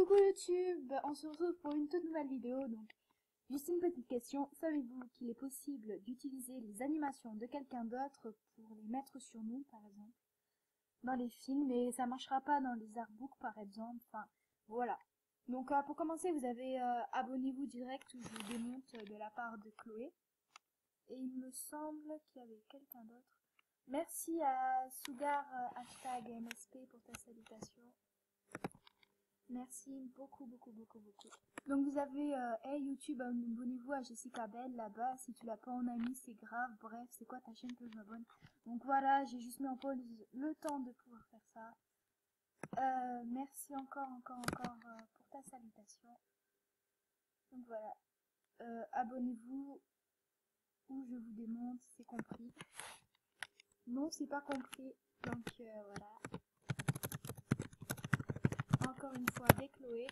Coucou YouTube, on se retrouve pour une toute nouvelle vidéo. Donc, juste une petite question, savez-vous qu'il est possible d'utiliser les animations de quelqu'un d'autre pour les mettre sur nous, par exemple, dans les films, et ça marchera pas dans les artbooks, par exemple, enfin, voilà. Donc, pour commencer, vous avez abonnez-vous direct, où je vous démonte de la part de Chloé. Et il me semble qu'il y avait quelqu'un d'autre. Merci à Sugar #MSP pour ta salutation. Merci beaucoup. Donc vous avez hey YouTube, abonnez-vous à Jessica Bell là-bas. Si tu l'as pas en ami, c'est grave. Bref, c'est quoi ta chaîne que je m'abonne? Donc voilà, j'ai juste mis en pause le temps de pouvoir faire ça. Merci encore pour ta salutation. Donc voilà, abonnez-vous ou je vous démonte, c'est compris. Non, c'est pas compris. Donc voilà. Encore une fois avec Chloé.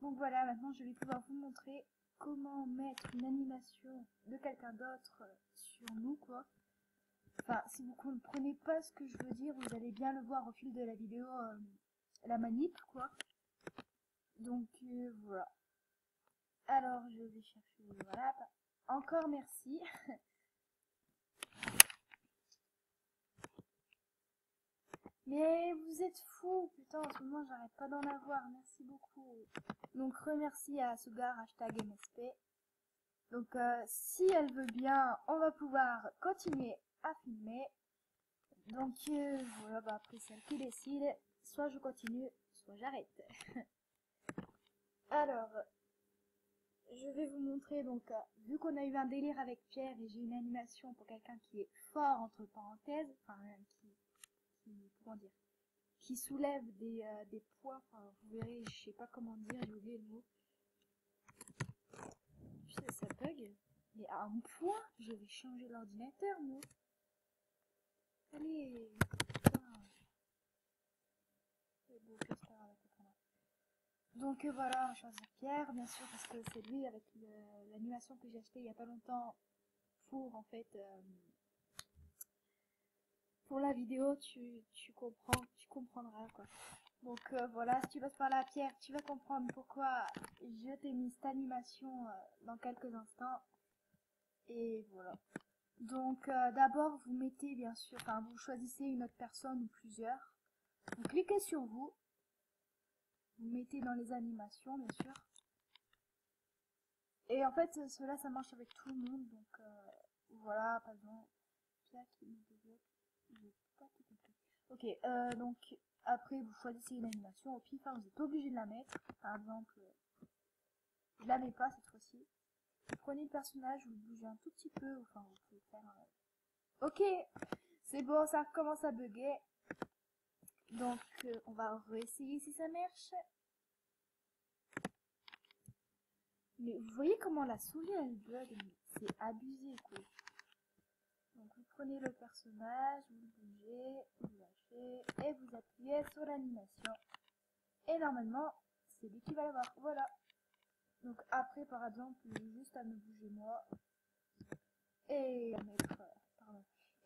Donc voilà, maintenant je vais pouvoir vous montrer comment mettre une animation de quelqu'un d'autre sur nous, quoi. Enfin, si vous comprenez pas ce que je veux dire, vous allez bien le voir au fil de la vidéo, la manip, quoi. Donc voilà. Alors je vais chercher, voilà. Encore merci. Mais vous êtes fous, putain, en ce moment j'arrête pas d'en avoir, merci beaucoup. Donc remercie à Sugar #MSP. Donc si elle veut bien, on va pouvoir continuer à filmer. Donc voilà, bah après c'est elle qui décide, soit je continue, soit j'arrête. Alors, je vais vous montrer, donc vu qu'on a eu un délire avec Pierre et j'ai une animation pour quelqu'un qui est fort entre parenthèses, enfin comment dire, qui soulève des poids, enfin vous verrez, je sais pas comment dire, j'ai oublié le mot. Putain, ça bug. Mais à un point, je vais changer l'ordinateur, moi. Allez, putain. Donc voilà, on va choisir Pierre, bien sûr, parce que c'est lui avec l'animation que j'ai acheté il y a pas longtemps pour, en fait, pour la vidéo, tu comprendras, quoi. Donc voilà, si tu passes par là, Pierre, tu vas comprendre pourquoi je t'ai mis cette animation dans quelques instants. Et voilà. Donc d'abord, vous mettez, bien sûr, enfin, vous choisissez une autre personne ou plusieurs. Vous cliquez sur vous. Vous mettez dans les animations, bien sûr. Et en fait, cela, ça marche avec tout le monde. Donc, voilà, par exemple. Ok, donc, après, vous choisissez une animation. Au pif, hein, vous n'êtes pas obligé de la mettre. Par exemple, je la mets pas cette fois-ci. Vous prenez le personnage, vous bougez un tout petit peu. Enfin, vous pouvez faire... Ok, c'est bon, ça commence à bugger. Donc, on va réessayer si ça marche. Mais vous voyez comment la souris elle bug, c'est abusé, quoi. Donc vous prenez le personnage, vous le bougez, vous lâchez et vous appuyez sur l'animation. Et normalement, c'est lui qui va l'avoir. Voilà. Donc après, par exemple, j'ai juste à me bouger moi et à mettre,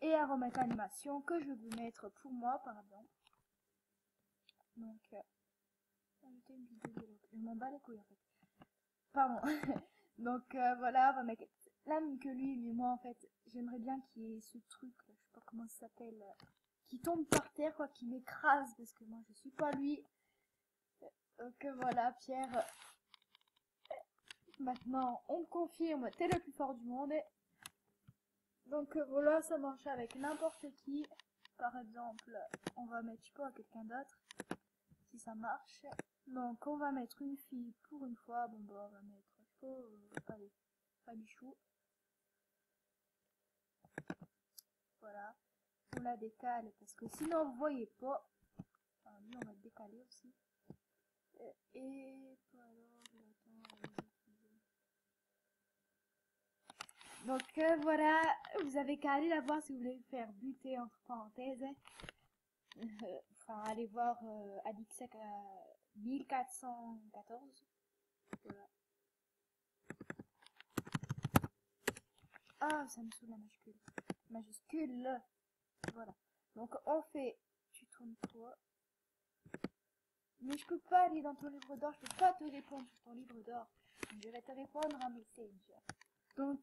et à remettre l'animation que je veux mettre pour moi, par exemple. Donc, ajouter une vidéo, je m'en bats les couilles en fait. Pardon. Donc voilà, on va mettre la même que lui, mais moi en fait, j'aimerais bien qu'il y ait ce truc, là, je sais pas comment ça s'appelle, qui tombe par terre, quoi, qui m'écrase, parce que moi je suis pas lui. Donc voilà, Pierre, maintenant on me confirme, t'es le plus fort du monde. Donc voilà, ça marche avec n'importe qui. Par exemple, on va mettre, je sais pas, quelqu'un d'autre, si ça marche. Donc on va mettre une fille pour une fois, bon bah on va mettre, je sais pas, allez, Fabichou. Voilà, on la décale parce que sinon vous voyez pas. Enfin, lui on va le décaler aussi. Et donc voilà, vous avez qu'à aller la voir si vous voulez le faire buter entre parenthèses. Enfin, allez voir Adixec à 1414. Voilà. Ah, ça me saoule la majuscule. Majuscule. Voilà. Donc on fait, tu tournes toi. Mais je peux pas aller dans ton livre d'or, je peux pas te répondre sur ton livre d'or. Je vais te répondre un message. Donc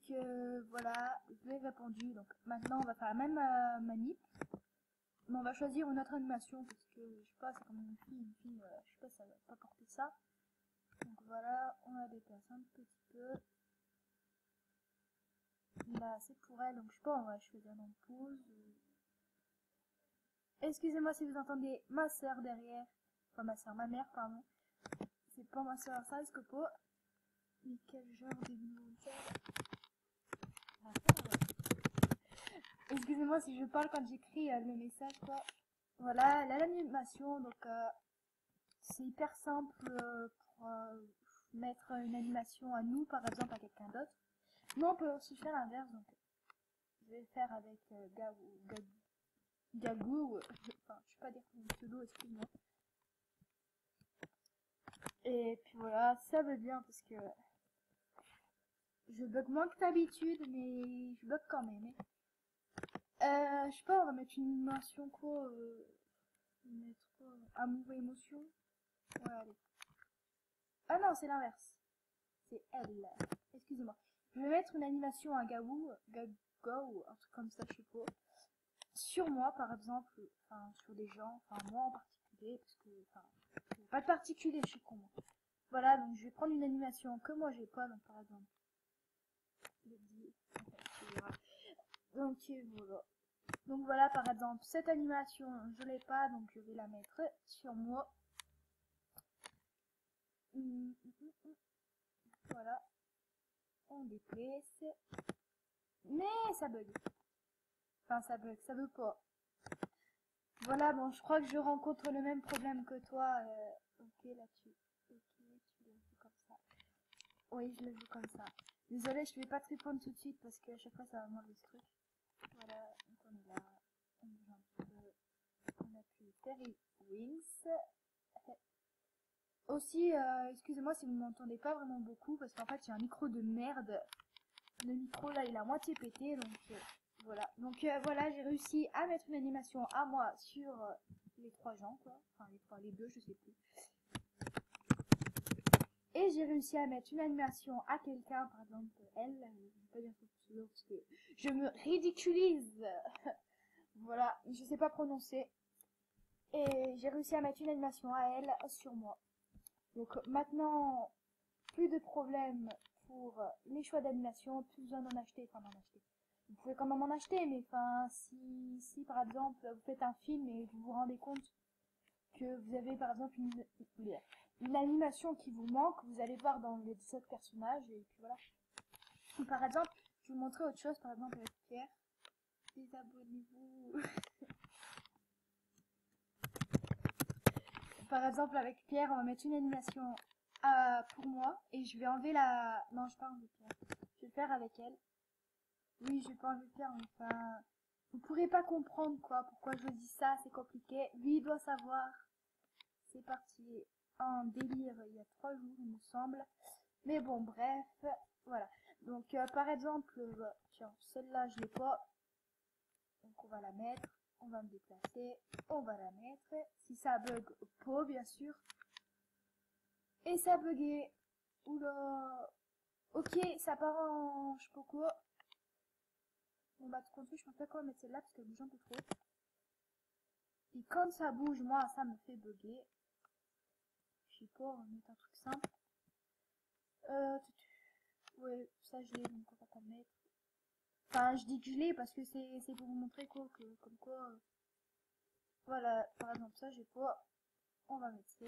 voilà, je lui ai répondu. Donc maintenant on va faire la même manip. Mais on va choisir une autre animation parce que je sais pas, c'est comme une fille, je sais pas, ça va pas porter ça. Donc voilà, on la déplace un petit peu. Là c'est pour elle, donc je sais pas, je fais un en pause. Excusez-moi si vous entendez ma soeur derrière. Enfin ma soeur, ma mère, pardon. C'est pas ma soeur, ça risque pas. Mais quel genre de message. Excusez-moi si je parle quand j'écris le message, quoi. Voilà, l'animation, donc c'est hyper simple pour mettre une animation à nous, par exemple, à quelqu'un d'autre. Mais on peut aussi faire l'inverse, donc je vais le faire avec Gagou, enfin, je sais pas dire mon pseudo, excuse-moi. Et puis voilà, ça veut bien parce que je bug moins que d'habitude, mais je bug quand même. Je sais pas, on va mettre une animation quoi, mettre amour et émotion. Ouais, allez. Ah non, c'est l'inverse. C'est elle. Excusez-moi. Je vais mettre une animation à Gagou, un truc comme ça, je sais pas. Sur moi, par exemple, enfin, sur des gens, enfin, moi en particulier, parce que, enfin, pas de particulier, je suis con, moi. Voilà, donc je vais prendre une animation que moi j'ai pas, donc par exemple. Donc voilà. Donc voilà, par exemple, cette animation, je l'ai pas, donc je vais la mettre sur moi. Voilà. On déplace. Mais ça bug. Enfin, ça bug, ça veut pas. Voilà, bon, je crois que je rencontre le même problème que toi. Ok, là-dessus. Ok, tu le joues comme ça. Oui, je le joue comme ça. Désolée, je vais pas te répondre tout de suite parce que à chaque fois ça va m'enlever ce truc. Voilà, donc on est là. On bouge un petit peu. On appuie Fairy Wings. Aussi, excusez-moi si vous ne m'entendez pas vraiment beaucoup parce qu'en fait j'ai un micro de merde. Le micro là il est à moitié pété donc voilà. Donc voilà, j'ai réussi à mettre une animation à moi sur les trois gens quoi. Enfin les deux, je sais plus. Et j'ai réussi à mettre une animation à quelqu'un, par exemple elle, je vais pas dire son pseudo parce que je me ridiculise. Voilà, je sais pas prononcer. Et j'ai réussi à mettre une animation à elle sur moi. Donc maintenant, plus de problème pour les choix d'animation, plus besoin d'en acheter, enfin d'en acheter. Vous pouvez quand même en acheter, mais enfin, si par exemple vous faites un film et vous vous rendez compte que vous avez par exemple une animation qui vous manque, vous allez voir dans les autres personnages et puis voilà. Par exemple, je vais vous montrer autre chose, par exemple avec Pierre. Désabonnez-vous. Par exemple avec Pierre, on va mettre une animation pour moi et je vais enlever la... Non, je vais pas enlever Pierre. Je vais le faire avec elle. Oui, je vais pas enlever Pierre, enfin... Vous pourrez pas comprendre quoi, pourquoi je dis ça, c'est compliqué. Lui, il doit savoir. C'est parti en délire il y a 3 jours, il me semble. Mais bon, bref, voilà. Donc, par exemple, tiens, celle-là, je l'ai pas. Donc, on va la mettre. On va me déplacer. On va la mettre. Si ça bug, pas, bien sûr. Et ça a bugué. Oula. Ok, ça part en... je sais pas quoi. Bon, bah, tout compte, je pense pas qu'on va mettre celle-là parce qu'elle bouge un peu trop. Et quand ça bouge, moi, ça me fait bugger. Je sais pas, on va mettre un truc simple. Ouais, ça je l'ai, donc on va pas le mettre. Enfin, je dis que je l'ai parce que c'est pour vous montrer quoi, que, comme quoi... voilà, par exemple, ça j'ai pas. On va mettre ça.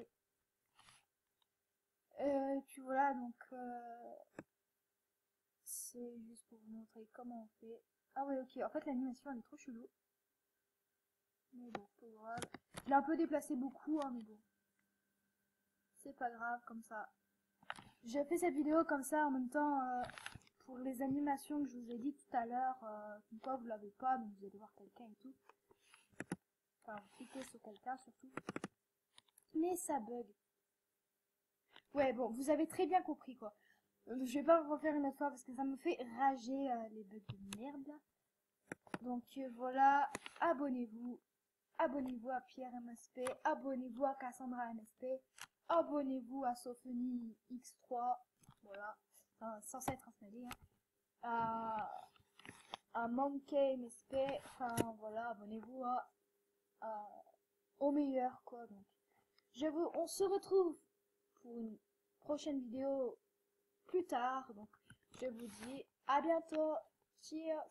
Et puis voilà, donc... c'est juste pour vous montrer comment on fait. Ah ouais, ok, en fait l'animation elle est trop chelou. Mais bon, pas grave. Je l'ai un peu déplacé beaucoup, hein, mais bon. C'est pas grave, comme ça. J'ai fait cette vidéo comme ça en même temps pour les animations que je vous ai dit tout à l'heure. Comme quoi vous l'avez pas, donc vous allez voir quelqu'un et tout. Enfin, vous cliquez sur quelqu'un surtout. Mais ça bug. Ouais, bon, vous avez très bien compris quoi. Je vais pas vous refaire une autre fois parce que ça me fait rager les bugs de merde. Donc voilà, abonnez-vous. abonnez-vous à Pierre MSP, abonnez-vous à Cassandra MSP, abonnez-vous à Sophony X3, voilà, enfin, censé être installé, hein. À Monkey MSP, enfin voilà, abonnez-vous au meilleur quoi. Donc, on se retrouve pour une prochaine vidéo plus tard. Donc, je vous dis à bientôt. Cheers.